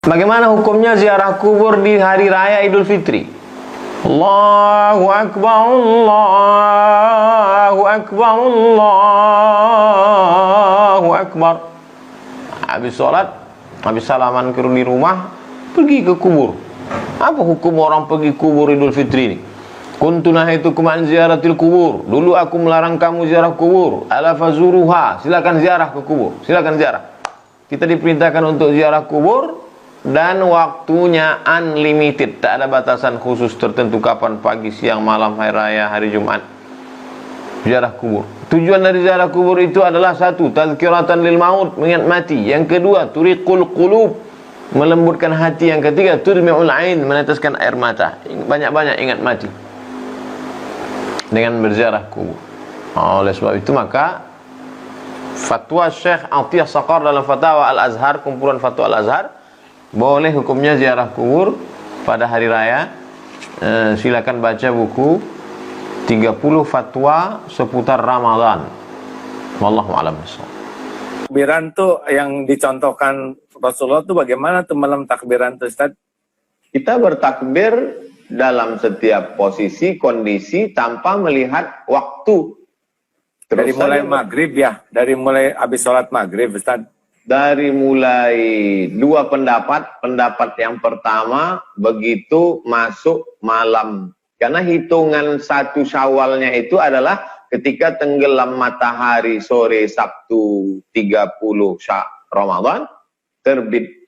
Bagaimana hukumnya ziarah kubur di hari raya Idul Fitri? Allahu Akbar, Allahu Akbar, Allahu Akbar. Habis sholat, habis salaman di rumah, pergi ke kubur. Apa hukum orang pergi kubur Idul Fitri ini? Kuntu nahaitukum an ziaratil kubur. Dulu aku melarang kamu ziarah kubur. Ala fazuruha. Silakan ziarah ke kubur. Silakan ziarah. Kita diperintahkan untuk ziarah kubur dan waktunya unlimited. Tak ada batasan khusus tertentu kapan, pagi, siang, malam, hari raya, hari Jumat. Ziarah kubur. Tujuan dari ziarah kubur itu adalah satu, tazkiratan lil maut, mengingat mati. Yang kedua, turiqul qulub, melembutkan hati. Yang ketiga, turmi'ul ain, meneteskan air mata. Banyak-banyak ingat mati dengan berziarah kubur. Oleh sebab itu maka fatwa Syekh Atiyah Saqar dalam fatwa Al-Azhar, kumpulan fatwa Al-Azhar, boleh hukumnya ziarah kubur pada hari raya. Silakan baca buku 30 fatwa seputar Ramadan. Wallahu a'lam bishawab. Takbiran tuh yang dicontohkan Rasulullah tuh bagaimana tuh malam takbiran tuh Ustaz? Kita bertakbir dalam setiap posisi, kondisi, tanpa melihat waktu. Dari mulai maghrib ya? Dari mulai habis sholat maghrib Ustaz? Dari mulai dua pendapat. Pendapat yang pertama, begitu masuk malam. Karena hitungan satu Syawalnya itu adalah ketika tenggelam matahari sore Sabtu 30 Ramadan, terbit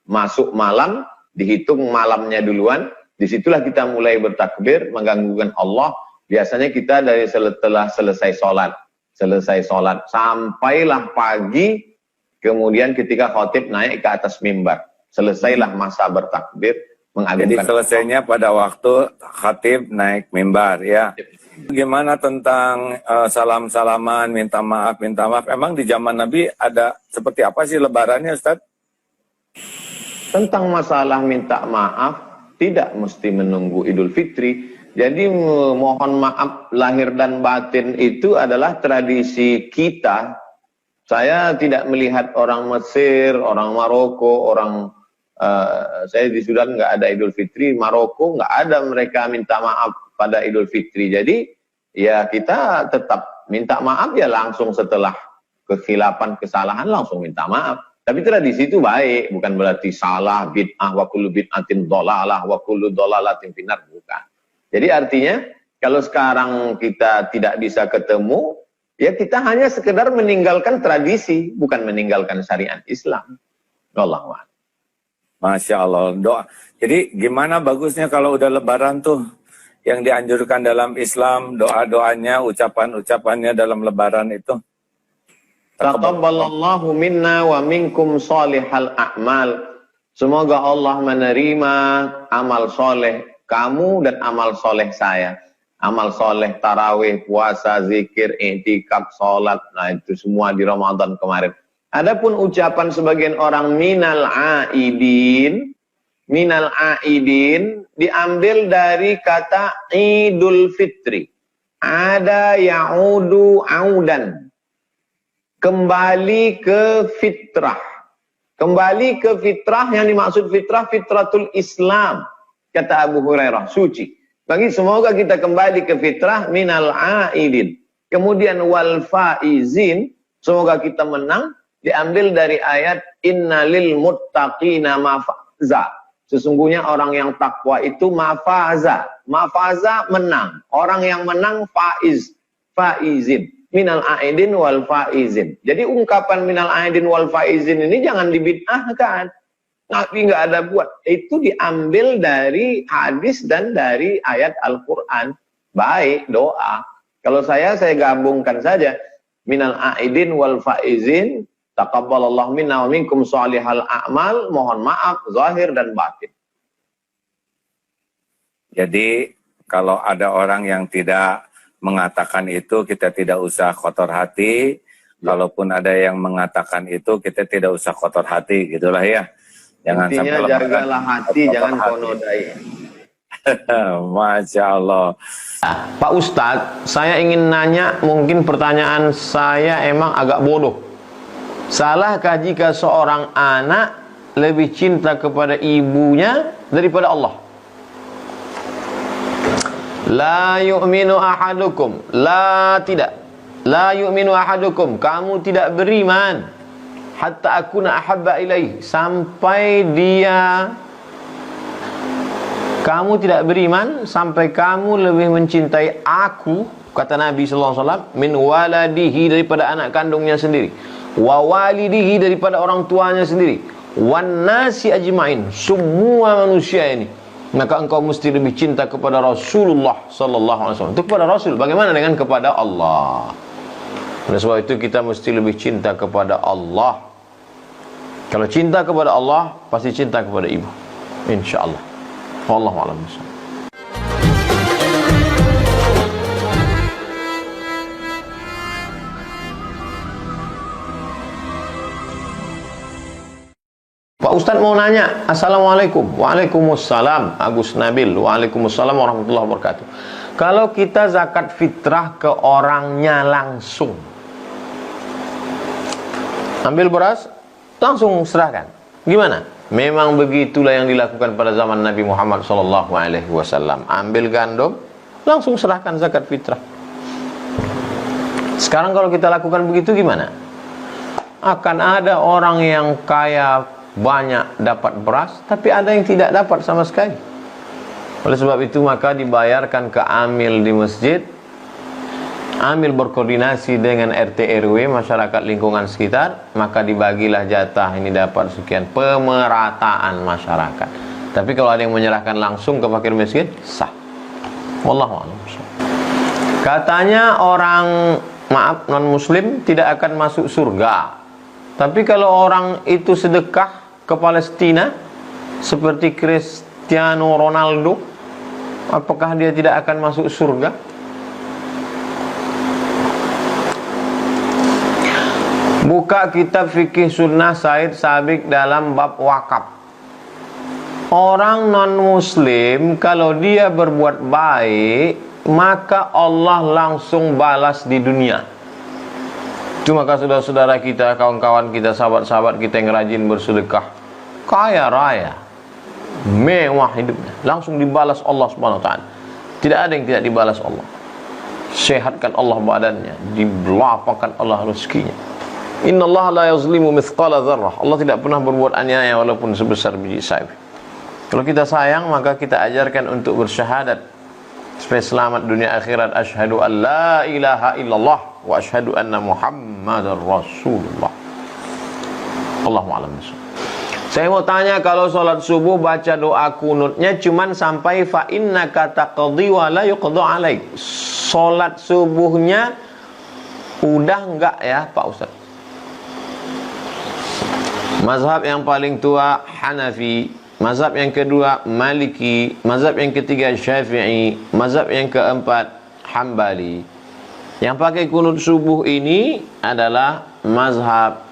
masuk malam, dihitung malamnya duluan. Disitulah kita mulai bertakbir, mengganggukan Allah. Biasanya kita dari setelah selesai sholat sampailah pagi, kemudian ketika khotib naik ke atas mimbar, selesailah masa bertakbir, mengagungkan. Jadi selesainya pada waktu khatib naik mimbar ya. Gimana tentang salam-salaman, minta maaf. Emang di zaman Nabi ada seperti apa sih lebarannya Ustaz? Tentang masalah minta maaf, tidak mesti menunggu Idul Fitri. Jadi mohon maaf lahir dan batin itu adalah tradisi kita. Saya tidak melihat orang Mesir, orang Maroko, saya di Sudan nggak ada Idul Fitri, Maroko nggak ada mereka minta maaf pada Idul Fitri. Jadi ya kita tetap minta maaf ya langsung setelah kekhilapan, kesalahan langsung minta maaf. Tapi tradisi itu baik, bukan berarti salah, bid'ah, wa kullu bid'atin dhalalah, wa kullu dhalalatin finnar, bukan. Jadi artinya, kalau sekarang kita tidak bisa ketemu, ya kita hanya sekedar meninggalkan tradisi, bukan meninggalkan syariat Islam. Wallahu a'lam. Masya Allah, doa. Jadi gimana bagusnya kalau udah lebaran tuh, yang dianjurkan dalam Islam, doa-doanya, ucapan-ucapannya dalam lebaran itu? Taqabbalallahu minna wa minkum salihal a'mal. Semoga Allah menerima amal soleh kamu dan amal soleh saya. Amal soleh tarawih, puasa, zikir, i'tikaf, sholat. Nah itu semua di Ramadan kemarin. Adapun ucapan sebagian orang minal aidin diambil dari kata Idul Fitri. Ada ya'udu audan. Kembali ke fitrah. Kembali ke fitrah, yang dimaksud fitrah, fitratul Islam. Kata Abu Hurairah, suci. Bagi semoga kita kembali ke fitrah minal aidin. Kemudian wal faizin, semoga kita menang, diambil dari ayat innalil muttaqina mafaza. Sesungguhnya orang yang takwa itu mafaza. Mafaza menang. Orang yang menang faizin. Minal aidin wal faizin. Jadi ungkapan minal aidin wal faizin ini jangan dibid'ahkan. Nabi nggak ada buat. Itu diambil dari hadis dan dari ayat Al-Quran. Baik, doa. Kalau saya gabungkan saja. Minal aidin wal faizin. Taqabbalallahu minna wa minkum shalihal a'mal. Mohon maaf, zahir dan batin. Jadi kalau ada orang yang tidak mengatakan itu, kita tidak usah kotor hati. Kalaupun ada yang mengatakan itu, kita tidak usah kotor hati, gitulah ya. Jangan intinya sampai jagalah hati, jangan kau nodai. Masya Allah. Pak Ustadz, saya ingin nanya, mungkin pertanyaan saya emang agak bodoh. Salahkah jika seorang anak lebih cinta kepada ibunya daripada Allah. La yu'minu ahadukum, la yu'minu ahadukum, kamu tidak beriman hatta akuna ahabba ilaih, sampai kamu tidak beriman sampai kamu lebih mencintai aku, kata Nabi sallallahu alaihi wasallam, min waladihi, daripada anak kandungnya sendiri, wa walidihi, daripada orang tuanya sendiri, wan nasi ajmain, semua manusia ini. Maka engkau mesti lebih cinta kepada Rasulullah sallallahu alaihi wasallam. Itu kepada Rasul. Bagaimana dengan kepada Allah? Oleh sebab itu kita mesti lebih cinta kepada Allah. Kalau cinta kepada Allah, pasti cinta kepada ibu, insyaallah. Wallahu a'lam bishawab. Pak Ustadz mau nanya. Assalamualaikum. Waalaikumsalam. Agus Nabil. Waalaikumsalam warahmatullahi wabarakatuh. Kalau kita zakat fitrah ke orangnya langsung, ambil beras, langsung serahkan, gimana? Memang begitulah yang dilakukan pada zaman Nabi Muhammad SAW. Ambil gandum, langsung serahkan zakat fitrah. Sekarang kalau kita lakukan begitu gimana? Akan ada orang yang kaya banyak dapat beras, tapi ada yang tidak dapat sama sekali. Oleh sebab itu maka dibayarkan ke amil di masjid. Amil berkoordinasi dengan RT RW, masyarakat lingkungan sekitar, maka dibagilah jatah, ini dapat sekian, pemerataan masyarakat. Tapi kalau ada yang menyerahkan langsung ke fakir miskin, sah. Wallahu a'lam. Katanya orang, maaf, non muslim tidak akan masuk surga. Tapi kalau orang itu sedekah ke Palestina seperti Cristiano Ronaldo, apakah dia tidak akan masuk surga? Buka kitab fikih sunnah Said Sabiq dalam bab wakaf. Orang non-muslim kalau dia berbuat baik, maka Allah langsung balas di dunia. Cuma maka saudara-saudara kita, kawan-kawan kita, sahabat-sahabat kita yang rajin bersedekah, kaya raya, mewah hidupnya, langsung dibalas Allah Subhanahu wa taala. Tidak ada yang tidak dibalas Allah. Sehatkan Allah badannya, dilapangkan Allah rezekinya. Innallaha la yazlimu mithqala dzarrah. Allah tidak pernah berbuat aniaya walaupun sebesar biji sawi. Kalau kita sayang, maka kita ajarkan untuk bersyahadat supaya selamat dunia akhirat. Asyhadu an la ilaha illallah wa asyhadu anna Muhammadar Rasulullah. Allahu a'lam bishawab. Saya mau tanya, kalau sholat subuh baca doa kunutnya cuman sampai fa innaka taqdi wa la yuqda alaik. Sholat subuhnya udah enggak ya Pak Ustaz? Mazhab yang paling tua Hanafi, mazhab yang kedua Maliki, mazhab yang ketiga Syafi'i, mazhab yang keempat Hambali. Yang pakai kunut subuh ini adalah mazhab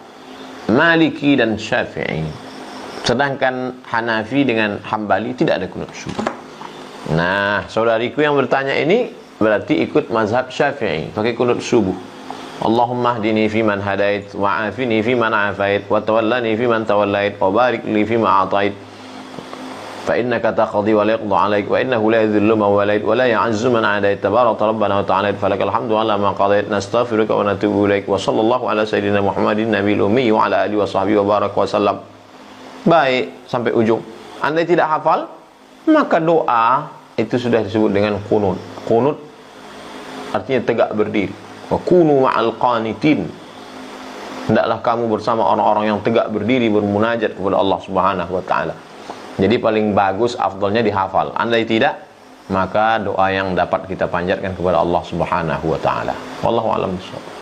Maliki dan Syafi'i. Sedangkan Hanafi dengan Hambali tidak ada kunut subuh. Nah, saudariku yang bertanya ini berarti ikut mazhab Syafi'i, pakai kunut subuh. Allahumma hdini fiman hadait, wa afini fiman afait, wa tawallani fiman tawallait, wa barik li fima atait. Fa innaka taqdi wa la yuqda alaik, wa innahu la yadhillu man walait, wa la ya'azzu man adait. Tabarakta rabbana wa ta'ala, falakal hamdu ala ma qadait. Nastaghfiruka wa natubu ilaik. Wa sallallahu ala sayyidina Muhammadin nabiyil ummi wa ala alihi wa sahbihi wa baraka wa sallam. Baik, sampai ujung. Anda tidak hafal, maka doa itu sudah disebut dengan qunut. Qunut artinya tegak berdiri. Wa kunu ma'al qanitin. Hendaklah kamu bersama orang-orang yang tegak berdiri bermunajat kepada Allah Subhanahu wa taala. Jadi paling bagus, afdalnya dihafal. Andai tidak, maka doa yang dapat kita panjatkan kepada Allah Subhanahu wa taala. Wallahu a'lam bishawab.